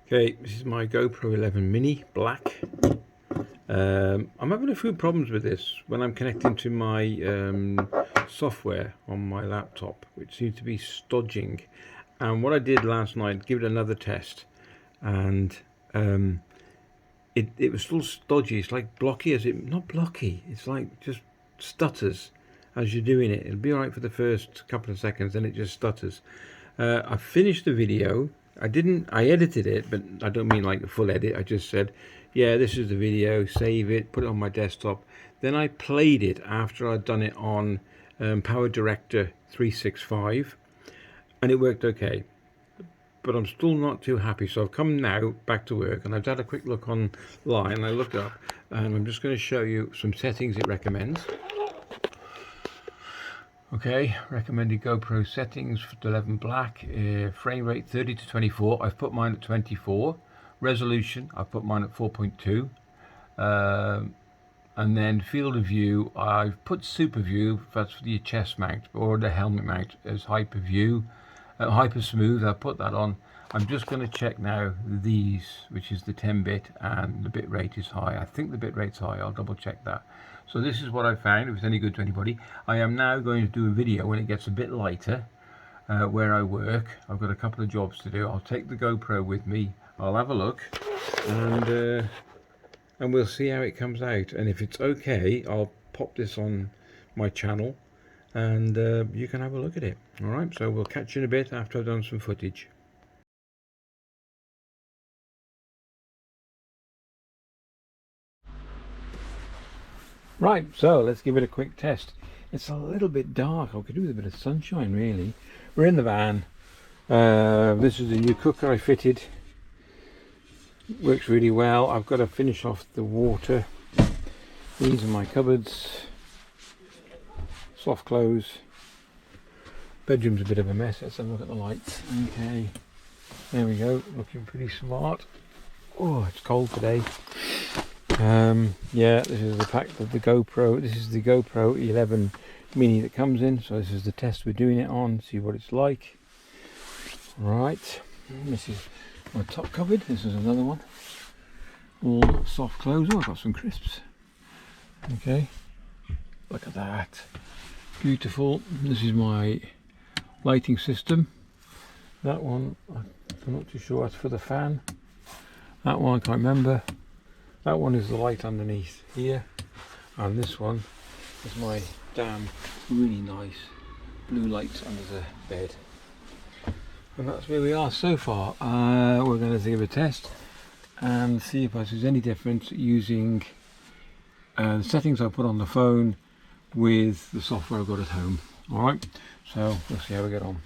Okay, this is my GoPro 11 Mini Black. I'm having a few problems with this when I'm connecting to my software on my laptop, which seems to be stodging. And what I did last night, give it another test, and it was still stodgy. It's like blocky, not blocky, it's like just stutters as you're doing it. It'll be alright for the first couple of seconds, then it just stutters. I finished the video. I edited it, but I don't mean like a full edit. I just said, yeah, this is the video, save it, put it on my desktop. Then I played it after I'd done it on PowerDirector 365, and it worked okay. But I'm still not too happy, so I've come now back to work, and I've had a quick look online. I looked up, and I'm just going to show you some settings it recommends. Okay, recommended GoPro settings for 11 Black, frame rate 30 to 24, I've put mine at 24, resolution, I've put mine at 4.2, and then field of view, I've put super view, that's for the chest mount, or the helmet mount, as hyper view, hyper smooth, I've put that on. I'm just going to check now these, which is the 10-bit, and the bit rate is high. I think the bit rate's high, I'll double check that. So this is what I found, if it's any good to anybody. I am now going to do a video when it gets a bit lighter, where I work. I've got a couple of jobs to do. I'll take the GoPro with me, I'll have a look, and we'll see how it comes out. And if it's okay, I'll pop this on my channel, and you can have a look at it. Alright, so we'll catch you in a bit after I've done some footage. Right, so let's give it a quick test. It's a little bit dark. I could do with a bit of sunshine, really. We're in the van. This is a new cooker I fitted. Works really well. I've got to finish off the water. These are my cupboards. Soft clothes. Bedroom's a bit of a mess. Let's have a look at the lights. Okay, there we go. Looking pretty smart. Oh, it's cold today. Yeah, this is the pack of the GoPro. This is the GoPro 11 Mini that comes in. So this is the test we're doing it on. See what it's like. Right, this is my top cupboard. This is another one. All soft clothes. Oh, I've got some crisps. Okay, look at that. Beautiful. This is my lighting system. That one, I'm not too sure. That's for the fan. That one I can't remember. That one is the light underneath here, and this one is my damn really nice blue lights under the bed. And that's where we are so far. We're going to give a test and see if there's any difference using the settings I put on the phone with the software I've got at home. Alright, so we'll see how we get on.